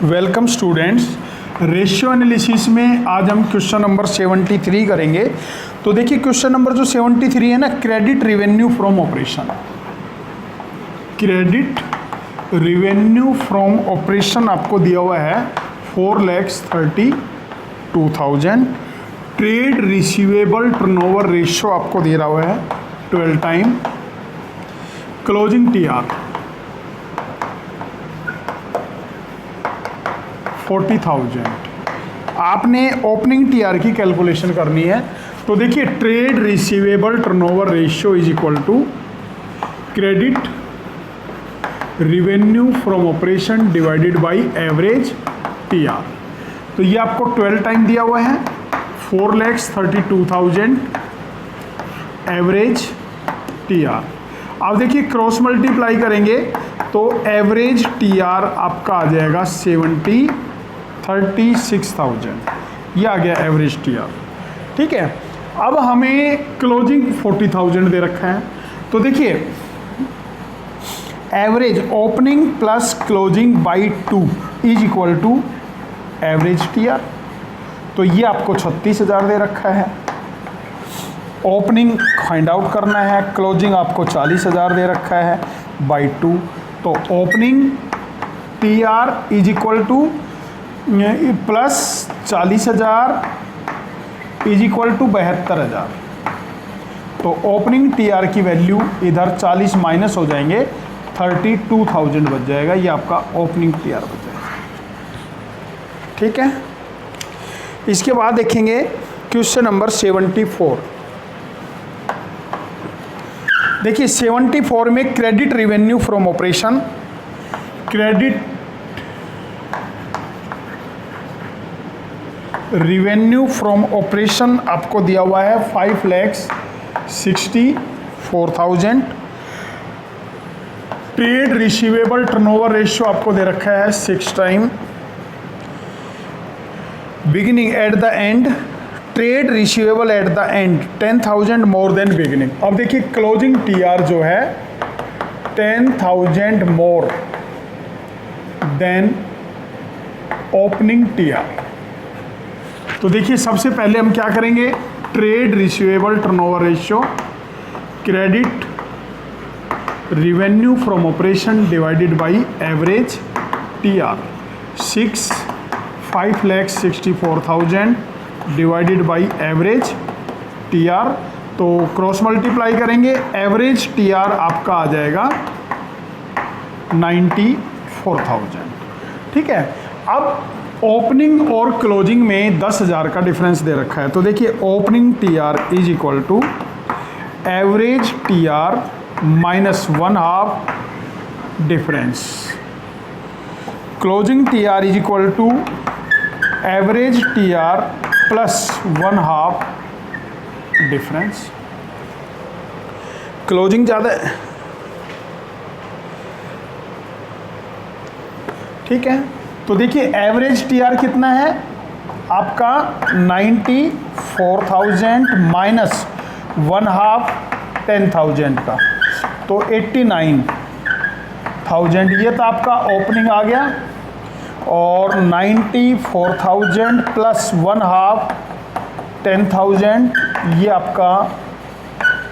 Welcome students. Ratio analysis में आज हम क्वेश्चन नंबर 73 करेंगे। तो देखिए क्वेश्चन नंबर जो 73 है ना, credit revenue from operation. Credit revenue from operation आपको दिया हुआ है 4,32,000। ट्रेड रिसीवेबल टर्नओवर रेशियो आपको दे रहा हुआ है 12 टाइम। Closing TR 40,000। आपने ओपनिंग टीआर की कैलकुलेशन करनी है। तो देखिए trade receivable turnover ratio is equal to credit revenue from operation divided by average TR. तो ये आपको 12 टाइम दिया हुआ है 4,32,000 एवरेज टीआर। अब देखिए क्रॉस मल्टीप्लाई करेंगे तो एवरेज टीआर आपका आ जाएगा 36,000। ये आ गया एवरेज टीआर। ठीक है, अब हमें क्लोजिंग 40,000 दे रखा है। तो देखिए average opening plus closing by 2 is equal to average TR. तो ये आपको 36,000 दे रखा है। ओपनिंग फाइंड आउट करना है, क्लोजिंग आपको 40,000 दे रखा है बाई 2। तो opening TR is equal to plus 40,000 is equal to 72,000। तो ओपनिंग टीआर की वैल्यू इधर 40 माइनस हो जाएंगे, 32,000 बच जाएगा। ये आपका ओपनिंग टीआर बच जाएगा। ठीक है, इसके बाद देखेंगे क्वेश्चन नंबर 74। देखिए 74 में credit revenue from operation. Credit revenue from operation आपको दिया हुआ है 5,64,000। ट्रेड रिसीवेबल टर्नओवर रेशियो आपको दे रखा है 6 time. Beginning at the end, trade receivable at the end 10,000 more than beginning. अब देखिए क्लोजिंग टीआर जो है 10,000 मोर देन ओपनिंग टीआर। तो देखिए सबसे पहले हम क्या करेंगे, trade receivable turnover ratio credit revenue from operation divided by average TR. 5,64,000 divided by average TR. तो क्रॉस मल्टीप्लाई करेंगे, एवरेज टीआर आपका आ जाएगा 94,000। ठीक है, अब ओपनिंग और क्लोजिंग में 10,000 का डिफरेंस दे रखा है। तो देखिए opening TR is equal to average TR minus 1/2 difference. Closing TR is equal to average TR plus 1/2 difference. Closing ज़्यादा है, ठीक है। तो देखिए एवरेज टीआर कितना है आपका 94,000 माइनस 1/2 10,000 का, तो 89,000। ये तो आपका ओपनिंग आ गया, और 94,000 प्लस 1/2 10,000 ये आपका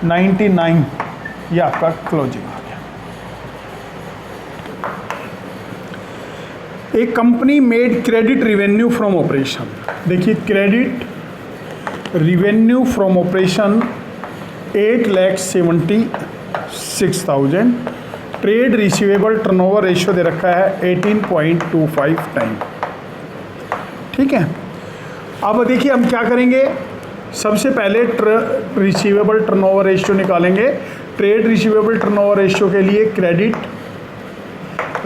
99, ये आपका क्लोजिंग आ गया। एक company made credit revenue from operation. देखिए credit revenue from operation 8,76,000। Trade receivable turnover ratio दे रखा है 18.25 टाइम। ठीक है, अब देखिए हम क्या करेंगे, सबसे पहले रिसीवेबल टर्नओवर रेशियो निकालेंगे। ट्रेड रिसीवेबल टर्नओवर रेशियो के लिए credit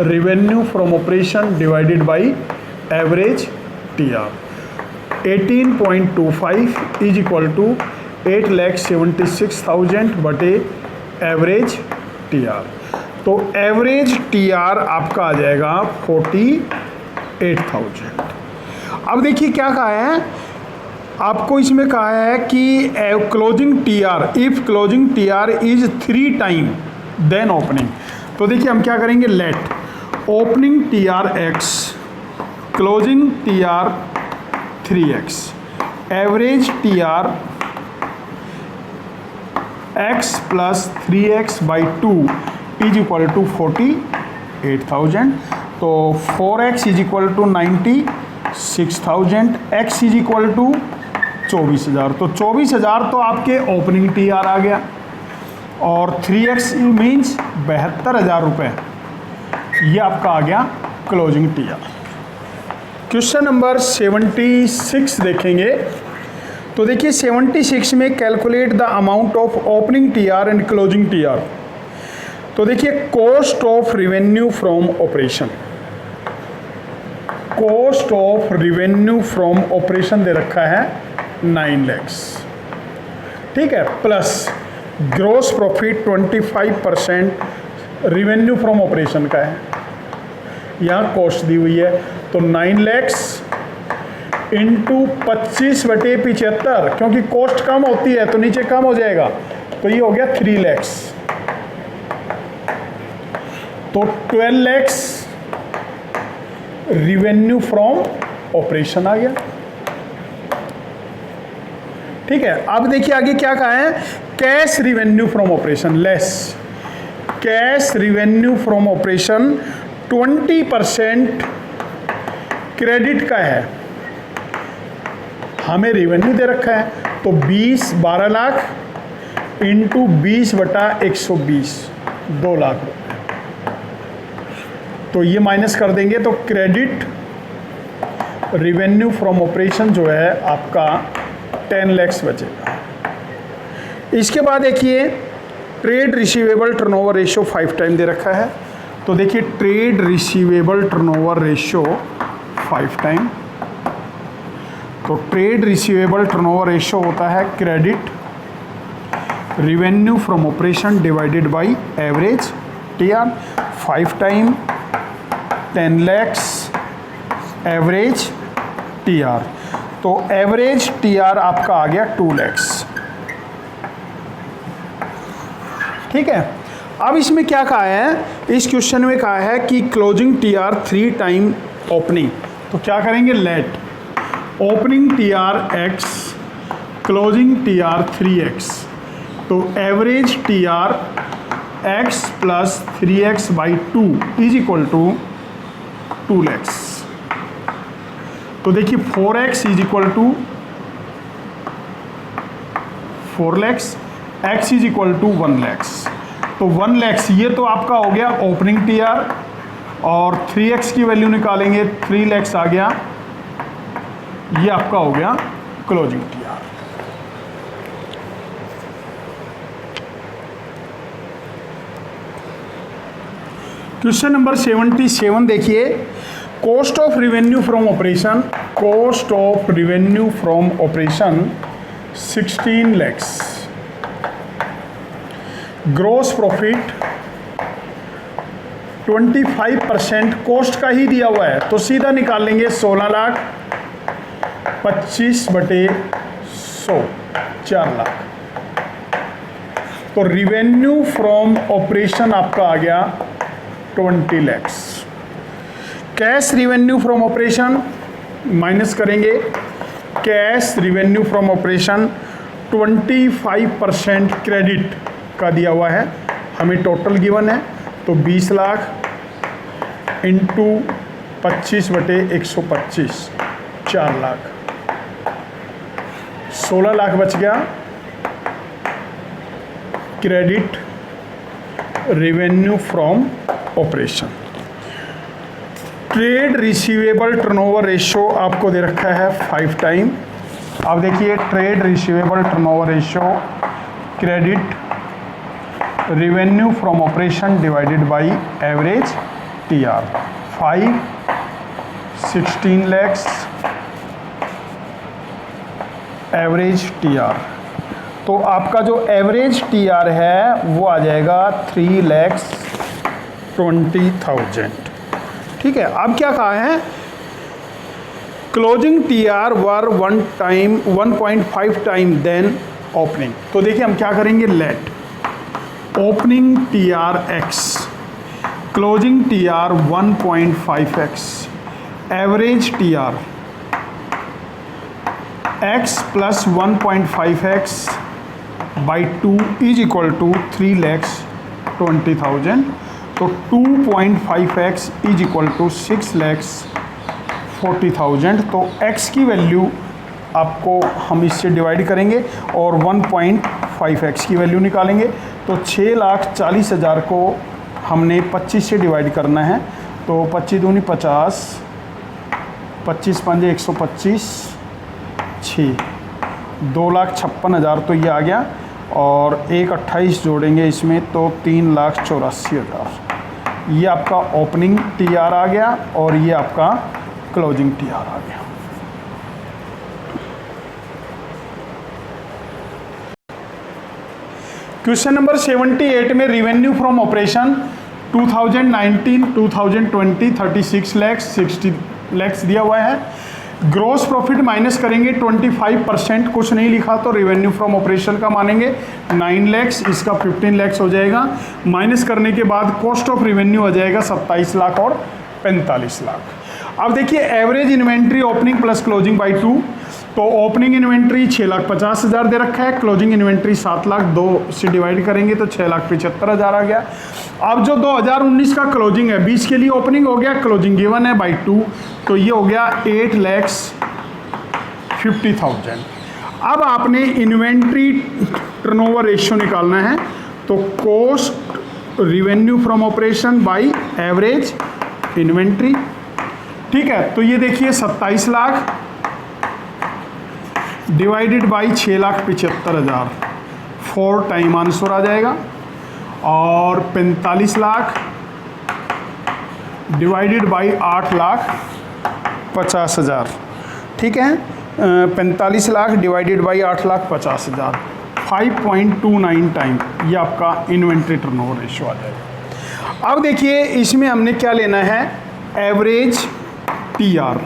revenue from operation divided by average TR. 18.25 is equal to 8,76,000 बटे एवरेज टीआर। तो एवरेज टीआर आपका आ जाएगा 48,000। अब देखिए क्या कहा है आपको, इसमें कहा है कि closing TR, if closing TR is 3 time than opening. तो देखिए हम क्या करेंगे, let opening TR x closing TR 3x, average TR x plus 3x by 2 is equal to 48,000। तो 4x is equal to 96,000, x is equal to 24,000। तो 24,000 तो आपके opening TR आ गया और 3x मीन्स 72,000 रुपये, ये आपका आ गया क्लोजिंग TR। क्वेश्चन नंबर 76 देखेंगे। तो देखिए 76 में calculate the amount of opening TR and closing TR। तो देखिए cost of revenue from operation, cost of revenue from operation दे रखा है 9 लाख, ठीक है, plus gross profit 25% revenue from operation का है, यहाँ कॉस्ट दी हुई है। तो 9 लाख इंटू 25/75, क्योंकि कॉस्ट कम होती है तो नीचे कम हो जाएगा, तो ये हो गया 3 लाख। तो 12 लाख रिवेन्यू फ्रॉम ऑपरेशन आ गया, ठीक है। अब देखिए आगे क्या कहा है, cash revenue from operation less cash revenue from operation 20% credit का है, हमें रिवेन्यू दे रखा है। तो 12 लाख इंटू 20/120, 2 लाख रुपये। तो ये माइनस कर देंगे तो क्रेडिट रिवेन्यू फ्रॉम ऑपरेशन जो है आपका 10 लाख बचेगा। इसके बाद देखिए trade receivable turnover ratio 5 time दे रखा है। तो देखिए trade receivable turnover ratio 5 time. तो ट्रेड रिसीवेबल टर्नओवर रेशियो होता है credit revenue from operation divided by average TR। 5 time 10 lakh average TR। तो एवरेज TR आपका आ गया 2 लाख, ठीक है। अब इसमें क्या कहा है, इस क्वेश्चन में कहा है कि क्लोजिंग TR 3 टाइम ओपनिंग। तो क्या करेंगे, let opening TR x closing TR 3x। तो average TR x plus 3x by 2 is equal to 2 lakh. तो देखिए 4x is equal to 4 lakh, x is equal to 1 lakh. तो 1 लाख ये तो आपका हो गया ओपनिंग TR, और 3x की वैल्यू निकालेंगे 3 लाख आ गया, ये आपका हो गया क्लोजिंग TR। क्वेश्चन नंबर 77 देखिए, cost of revenue from operation, cost of revenue from operation 16 lakh, gross profit 25% cost का ही दिया हुआ है, तो सीधा निकाल लेंगे 16 लाख 25/100, 4 लाख। तो रिवेन्यू फ्रॉम ऑपरेशन आपका आ गया 20 lakh. Cash revenue from operation minus करेंगे, cash revenue from operation 25% credit का दिया हुआ है, हमें टोटल गिवन है। तो 20 लाख इंटू 25/125, 4 लाख, 16 लाख बच गया credit revenue from operation. Trade receivable turnover ratio आपको दे रखा है 5 टाइम। अब देखिए trade receivable turnover ratio credit revenue from operation divided by average TR। 5 16 lakhs average TR। तो आपका जो एवरेज TR है वो आ जाएगा 3,20,000, ठीक है। अब क्या कहा है, closing TR were 1.5 time than opening. तो देखिए हम क्या करेंगे, let opening TR x closing TR 1.5x average T R x plus 1.5x by 2 is equal to 3,20,000। तो 2.5x इज इक्वल टू 6,40,000। तो x की वैल्यू आपको हम इससे डिवाइड करेंगे और 1.5x की वैल्यू निकालेंगे। तो 6,40,000 को हमने 25 से डिवाइड करना है। तो 25 दूनी 50, 25 पंजे 125, 6, 2,56,000 तो ये आ गया और 1,28 जोड़ेंगे इसमें तो 3,84,000। ये आपका ओपनिंग टीआर आ गया और ये आपका क्लोजिंग टीआर आ गया। क्वेश्चन नंबर 78 में revenue from operation 2019 2020 36 lakh 60 lakh दिया हुआ है। ग्रॉस प्रॉफिट माइनस करेंगे 25%, कुछ नहीं लिखा तो रिवेन्यू फ्रॉम ऑपरेशन का मानेंगे 9 लाख, इसका 15 लाख हो जाएगा। माइनस करने के बाद कॉस्ट ऑफ रिवेन्यू आ जाएगा 27 लाख और 45 लाख। अब देखिए average inventory opening plus closing by 2। तो ओपनिंग इन्वेंट्री 6,50,000 दे रखा है, क्लोजिंग इन्वेंट्री 7 लाख, 2 से डिवाइड करेंगे तो 6,75,000 आ गया। अब जो 2019 का क्लोजिंग है 20 के लिए ओपनिंग हो गया, क्लोजिंग गिवन है बाई 2, तो ये हो गया 8,50,000। अब आपने इन्वेंट्री टर्नओवर रेशियो निकालना है। तो cost revenue from operation by average inventory, ठीक है। तो ये देखिए 27 lakh divided by 6,75,000, 4 time answer आ जाएगा। और 45 लाख डिवाइडेड बाई 8,50,000, ठीक है। 45 लाख डिवाइडेड बाई 8,50,000, 5.29 टाइम ये आपका इन्वेंट्री टर्नओवर रेशियो आ जाएगा। अब देखिए इसमें हमने क्या लेना है, average TR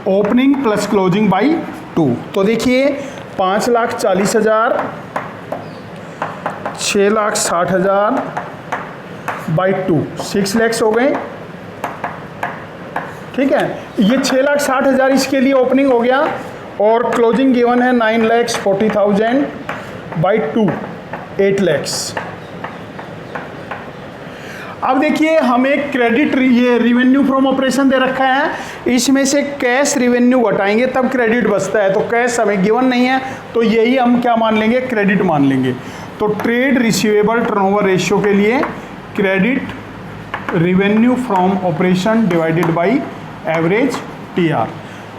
opening plus closing by 2। तो देखिए 5,40,000, 6,60,000 बाई 2, 6 लाख हो गए, ठीक है। ये 6,60,000 इसके लिए ओपनिंग हो गया और क्लोजिंग गिवन है 9,40,000 बाई 2, 8 लाख। अब देखिए हमें क्रेडिट ये रिवेन्यू फ्रॉम ऑपरेशन दे रखा है, इसमें से कैश रिवेन्यू घटाएंगे तब क्रेडिट बचता है। तो कैश हमें गिवन नहीं है तो यही हम क्या मान लेंगे, क्रेडिट मान लेंगे। तो ट्रेड रिसीवेबल टर्नओवर रेशियो के लिए credit revenue from operation divided by average TR.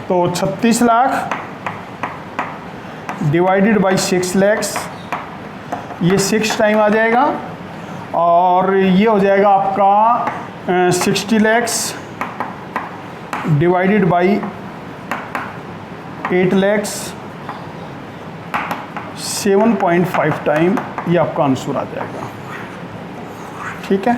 तो 36 लाख डिवाइडेड बाई 6 लाख, ये 6 टाइम आ जाएगा और ये हो जाएगा आपका 60 lakh divided by 8 lakh, 7.5 time ये आपका आंसर आ जाएगा, ठीक है।